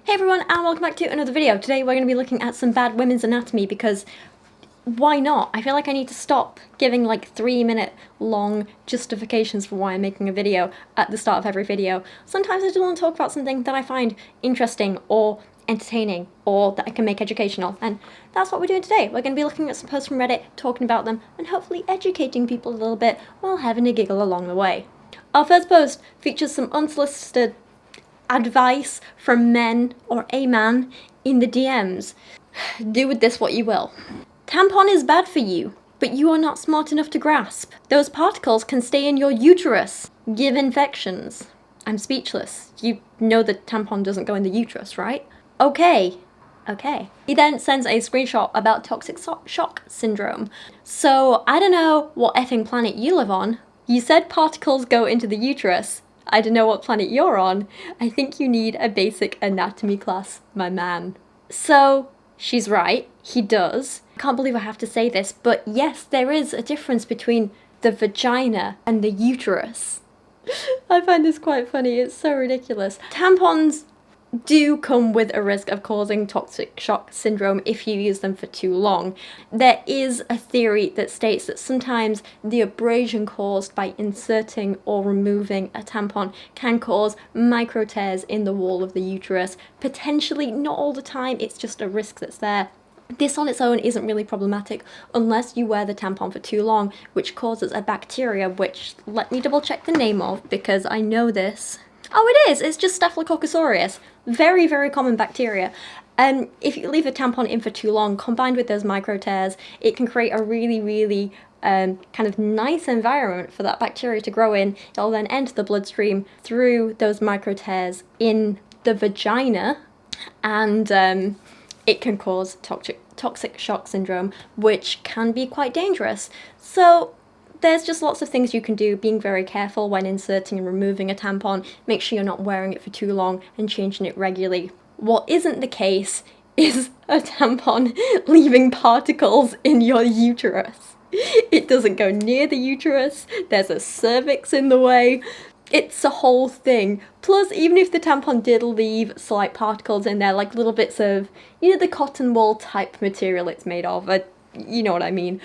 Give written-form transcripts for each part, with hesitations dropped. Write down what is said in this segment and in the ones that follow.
Hey everyone, and welcome back to another video. Today we're going to be looking at some bad women's anatomy because why not? I feel like I need to stop giving like 3-minute long justifications for why I'm making a video at the start of every video. Sometimes I just want to talk about something that I find interesting or entertaining or that I can make educational, and that's what we're doing today. We're going to be looking at some posts from Reddit, talking about them, and hopefully educating people a little bit while having a giggle along the way. Our first post features some unsolicited advice from men or a man in the DMs. Do with this what you will. Tampon is bad for you, but you are not smart enough to grasp. Those particles can stay in your uterus, give infections. I'm speechless. You know the tampon doesn't go in the uterus, right? Okay. He then sends a screenshot about toxic shock syndrome. So, I don't know what effing planet you live on. You said particles go into the uterus. I don't know what planet you're on. I think you need a basic anatomy class, my man. So, she's right, he does. I can't believe I have to say this, but yes, there is a difference between the vagina and the uterus. I find this quite funny, it's so ridiculous. Tampons do come with a risk of causing toxic shock syndrome if you use them for too long. There is a theory that states that sometimes the abrasion caused by inserting or removing a tampon can cause micro tears in the wall of the uterus. Potentially, not all the time, it's just a risk that's there. This on its own isn't really problematic unless you wear the tampon for too long, which causes a bacteria, which let me double check the name of because I know this. Oh, it is! It's just Staphylococcus aureus. Very, very common bacteria. If you leave a tampon in for too long, combined with those micro tears, it can create a really, really kind of nice environment for that bacteria to grow in. It'll then enter the bloodstream through those micro tears in the vagina, and it can cause toxic shock syndrome, which can be quite dangerous. So, there's just lots of things you can do, being very careful when inserting and removing a tampon. Make sure you're not wearing it for too long and changing it regularly. What isn't the case is a tampon leaving particles in your uterus. It doesn't go near the uterus, there's a cervix in the way. It's a whole thing. Plus, even if the tampon did leave slight particles in there, like little bits of, you know, the cotton wool type material it's made of, you know what I mean.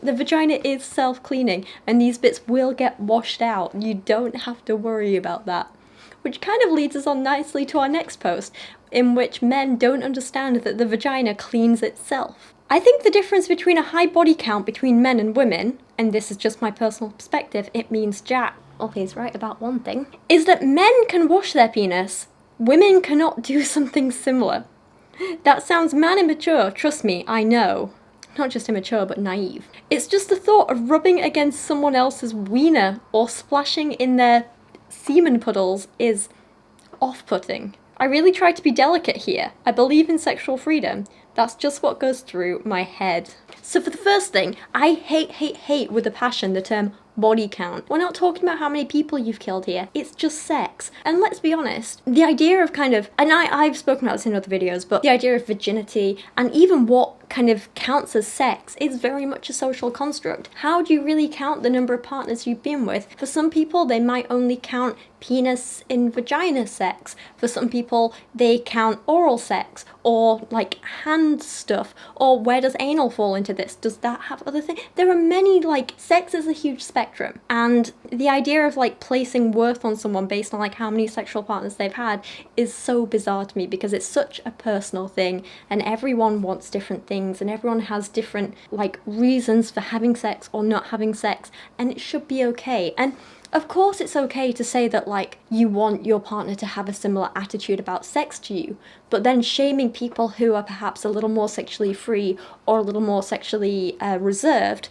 The vagina is self-cleaning, and these bits will get washed out. You don't have to worry about that. Which kind of leads us on nicely to our next post, in which men don't understand that the vagina cleans itself. I think the difference between a high body count between men and women, and this is just my personal perspective, it means jack. Oh, he's right about one thing, is that men can wash their penis. Women cannot do something similar. That sounds man immature, trust me, I know. Not just immature, but naive. It's just the thought of rubbing against someone else's wiener or splashing in their semen puddles is off-putting. I really try to be delicate here. I believe in sexual freedom. That's just what goes through my head. So for the first thing, I hate with a passion the term body count. We're not talking about how many people you've killed here, it's just sex. And let's be honest, the idea of kind of, and I've spoken about this in other videos, but the idea of virginity and even what kind of counts as sex is very much a social construct. How do you really count the number of partners you've been with? For some people, they might only count penis in vagina sex. For some people, they count oral sex or like hand stuff, or where does anal fall into this? Does that have other things? There are many, like, sex is a huge spectrum, and the idea of like placing worth on someone based on like how many sexual partners they've had is so bizarre to me because it's such a personal thing and everyone wants different things and everyone has different like reasons for having sex or not having sex, and it should be okay. And of course it's okay to say that like you want your partner to have a similar attitude about sex to you, but then shaming people who are perhaps a little more sexually free or a little more sexually reserved,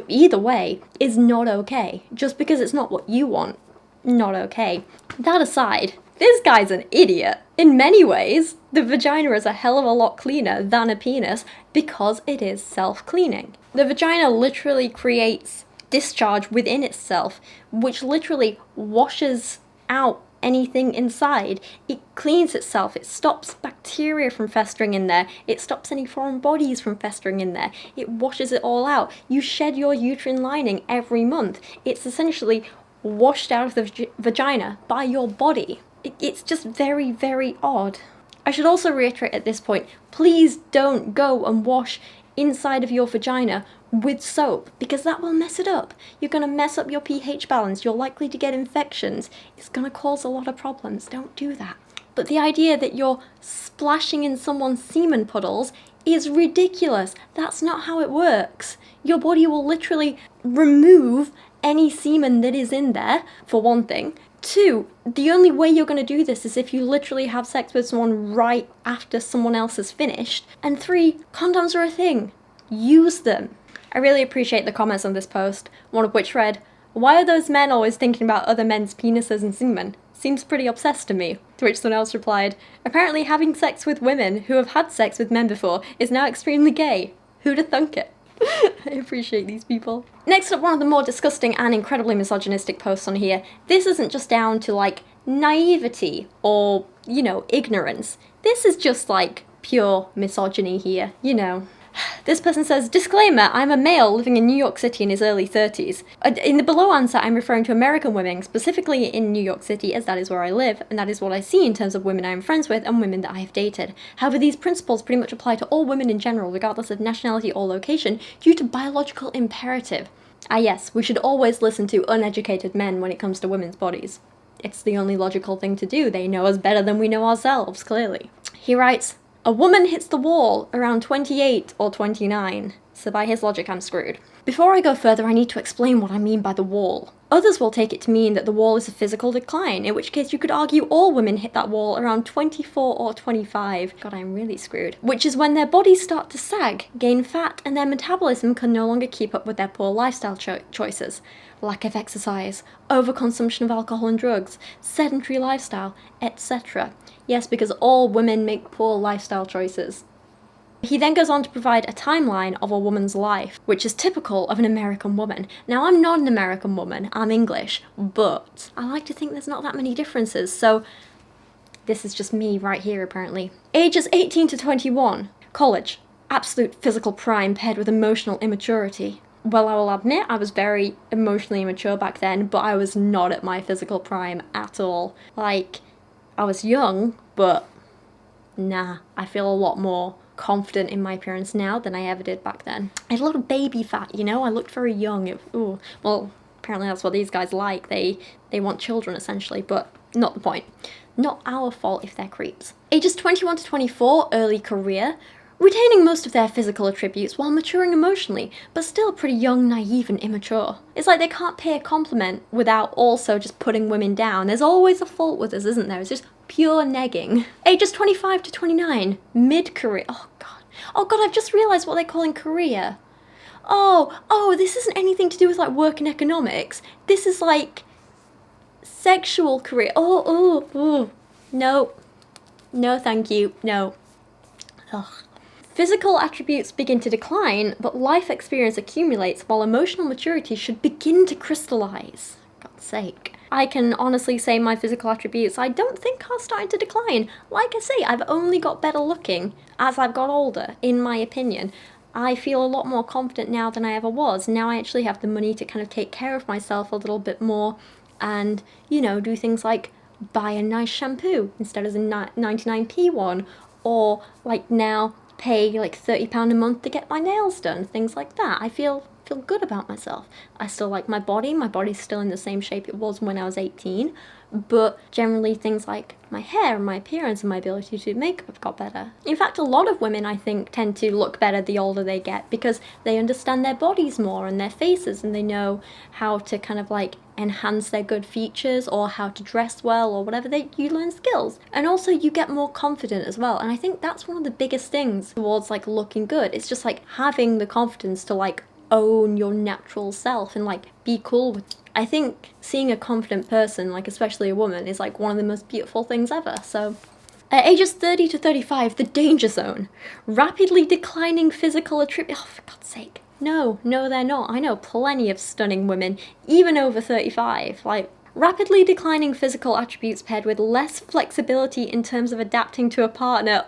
either way, is not okay. Just because it's not what you want, not okay. That aside, this guy's an idiot. In many ways, the vagina is a hell of a lot cleaner than a penis because it is self-cleaning. The vagina literally creates discharge within itself, which literally washes out anything inside. It cleans itself, it stops bacteria from festering in there, it stops any foreign bodies from festering in there, it washes it all out. You shed your uterine lining every month. It's essentially washed out of the vagina by your body. It's just very, very odd. I should also reiterate at this point, please don't go and wash inside of your vagina with soap, because that will mess it up. You're going to mess up your pH balance, you're likely to get infections, it's going to cause a lot of problems. Don't do that. But the idea that you're splashing in someone's semen puddles is ridiculous. That's not how it works. Your body will literally remove any semen that is in there, for one thing. Two, the only way you're going to do this is if you literally have sex with someone right after someone else has finished. And three, condoms are a thing. Use them. I really appreciate the comments on this post, one of which read, "Why are those men always thinking about other men's penises and semen? Seems pretty obsessed to me." To which someone else replied, "Apparently having sex with women who have had sex with men before is now extremely gay. Who'd have thunk it?" I appreciate these people. Next up, one of the more disgusting and incredibly misogynistic posts on here. This isn't just down to like naivety or, ignorance. This is just like pure misogyny here, This person says, "Disclaimer, I'm a male living in New York City in his early 30s. In the below answer, I'm referring to American women, specifically in New York City, as that is where I live, and that is what I see in terms of women I am friends with and women that I have dated. However, these principles pretty much apply to all women in general, regardless of nationality or location, due to biological imperative. Ah yes, we should always listen to uneducated men when it comes to women's bodies. It's the only logical thing to do. They know us better than we know ourselves, clearly." He writes, "A woman hits the wall around 28 or 29, so by his logic I'm screwed. Before I go further, I need to explain what I mean by the wall. Others will take it to mean that the wall is a physical decline, in which case you could argue all women hit that wall around 24 or 25. God, I'm really screwed. Which is when their bodies start to sag, gain fat, and their metabolism can no longer keep up with their poor lifestyle choices. Lack of exercise, overconsumption of alcohol and drugs, sedentary lifestyle, etc. Yes, because all women make poor lifestyle choices." He then goes on to provide a timeline of a woman's life, which is typical of an American woman. Now, I'm not an American woman, I'm English, but I like to think there's not that many differences, so this is just me right here, apparently. Ages 18 to 21, college, absolute physical prime paired with emotional immaturity. Well, I will admit I was very emotionally immature back then, but I was not at my physical prime at all. Like, I was young, but nah, I feel a lot more confident in my appearance now than I ever did back then. I had a lot of baby fat, I looked very young. Well, apparently that's what these guys like. They want children, essentially, but not the point. Not our fault if they're creeps. Ages 21 to 24, early career, retaining most of their physical attributes while maturing emotionally, but still pretty young, naive, and immature. It's like they can't pay a compliment without also just putting women down. There's always a fault with us, isn't there? It's just pure negging. Ages 25 to 29, mid-career. Oh god, I've just realised what they call in Korea. Oh, this isn't anything to do with like work and economics. This is like sexual career. No. No, thank you. No. Ugh. Physical attributes begin to decline, but life experience accumulates while emotional maturity should begin to crystallize. God's sake. I can honestly say my physical attributes I don't think are starting to decline. Like I say, I've only got better looking as I've got older, in my opinion. I feel a lot more confident now than I ever was. Now I actually have the money to kind of take care of myself a little bit more and, do things like buy a nice shampoo instead of the 99p one, or like now pay like £30 a month to get my nails done, things like that. I feel good about myself. I still like my body's still in the same shape it was when I was 18, but generally things like my hair and my appearance and my ability to do makeup have got better. In fact, a lot of women, I think, tend to look better the older they get because they understand their bodies more and their faces, and they know how to kind of like enhance their good features or how to dress well or whatever. You learn skills, and also you get more confident as well, and I think that's one of the biggest things towards like looking good. It's just like having the confidence to like own your natural self and like be cool with. I think seeing a confident person, like especially a woman, is like one of the most beautiful things ever. So at ages 30 to 35, the danger zone, rapidly declining physical attributes. Oh, for God's sake. No, they're not. I know plenty of stunning women, even over 35, like rapidly declining physical attributes paired with less flexibility in terms of adapting to a partner.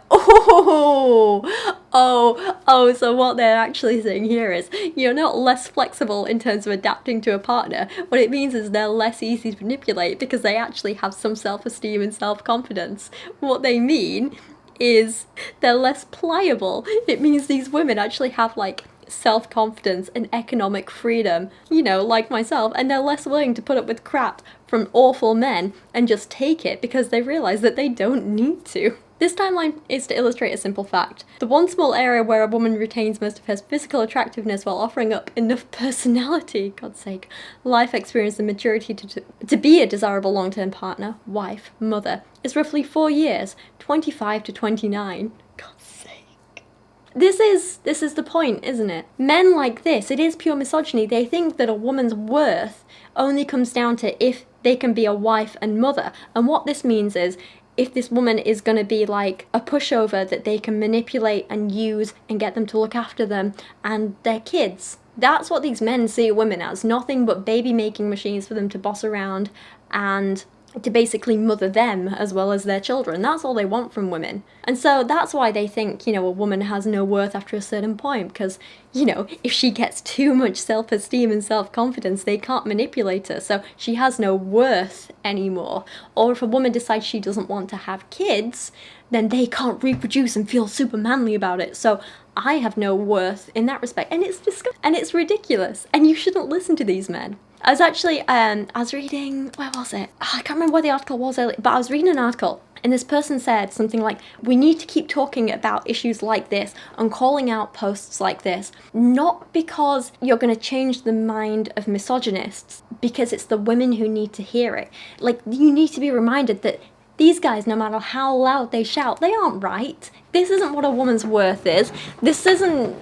So what they're actually saying here is you're not less flexible in terms of adapting to a partner. What it means is they're less easy to manipulate because they actually have some self-esteem and self-confidence. What they mean is they're less pliable. It means these women actually have like self-confidence and economic freedom, you know, like myself, and they're less willing to put up with crap from awful men and just take it because they realize that they don't need to. This timeline is to illustrate a simple fact. The one small area where a woman retains most of her physical attractiveness while offering up enough personality, God's sake, life experience and maturity to be a desirable long-term partner, wife, mother, is roughly 4 years, 25 to 29. God's sake. This is the point, isn't it? Men like this, it is pure misogyny. They think that a woman's worth only comes down to if they can be a wife and mother. And what this means is, if this woman is going to be like a pushover that they can manipulate and use and get them to look after them and their kids. That's what these men see women as, nothing but baby making machines for them to boss around and to basically mother them as well as their children. That's all they want from women. And so that's why they think, you know, a woman has no worth after a certain point, because, you know, if she gets too much self-esteem and self-confidence, they can't manipulate her, so she has no worth anymore. Or if a woman decides she doesn't want to have kids, then they can't reproduce and feel super manly about it, so I have no worth in that respect. And it's disgusting, and it's ridiculous, and you shouldn't listen to these men. I was actually, I was reading, where was it? Oh, I can't remember what the article was, but I was reading an article, and this person said something like, we need to keep talking about issues like this and calling out posts like this, not because you're going to change the mind of misogynists, because it's the women who need to hear it. Like, you need to be reminded that these guys, no matter how loud they shout, they aren't right. This isn't what a woman's worth is. This isn't,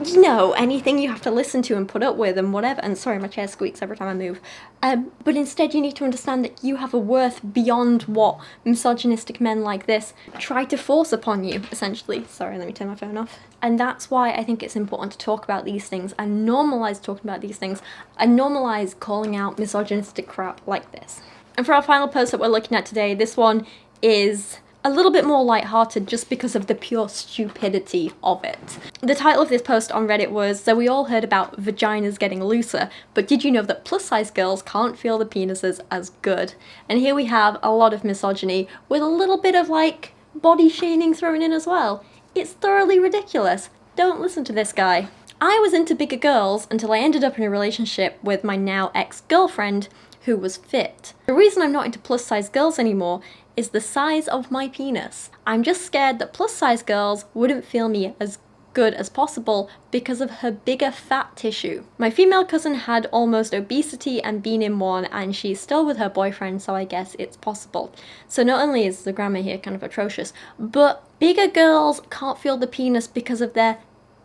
you know, anything you have to listen to and put up with and whatever. And sorry, my chair squeaks every time I move. But instead you need to understand that you have a worth beyond what misogynistic men like this try to force upon you, essentially. Sorry, let me turn my phone off. And that's why I think it's important to talk about these things and normalize talking about these things and normalize calling out misogynistic crap like this. And for our final post that we're looking at today, this one is a little bit more lighthearted just because of the pure stupidity of it. The title of this post on Reddit was, so we all heard about vaginas getting looser, but did you know that plus-size girls can't feel the penises as good? And here we have a lot of misogyny with a little bit of like body shaming thrown in as well. It's thoroughly ridiculous. Don't listen to this guy. I was into bigger girls until I ended up in a relationship with my now ex-girlfriend who was fit. The reason I'm not into plus-size girls anymore is the size of my penis. I'm just scared that plus-size girls wouldn't feel me as good as possible because of her bigger fat tissue. My female cousin had almost obesity and been in one, and she's still with her boyfriend, so I guess it's possible. So not only is the grammar here kind of atrocious, but bigger girls can't feel the penis because of their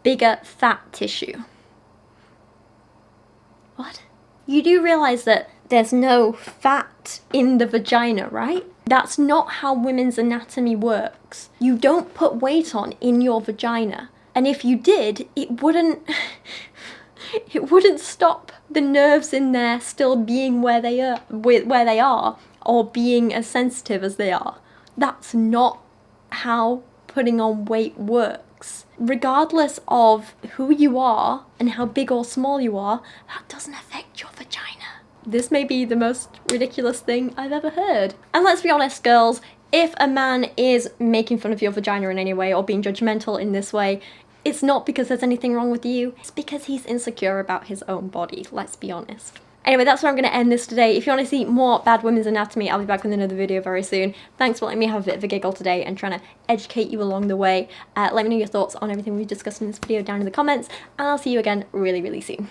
bigger fat tissue. What? You do realize that there's no fat in the vagina, right? That's not how women's anatomy works. You don't put weight on in your vagina. And if you did, it wouldn't stop the nerves in there still being where they are, or being as sensitive as they are. That's not how putting on weight works. Regardless of who you are and how big or small you are, that doesn't affect your vagina. This may be the most ridiculous thing I've ever heard. And let's be honest, girls, if a man is making fun of your vagina in any way or being judgmental in this way, it's not because there's anything wrong with you, it's because he's insecure about his own body, let's be honest. Anyway, that's where I'm going to end this today. If you want to see more bad women's anatomy, I'll be back with another video very soon. Thanks for letting me have a bit of a giggle today and trying to educate you along the way. Let me know your thoughts on everything we've discussed in this video down in the comments, and I'll see you again really, really soon.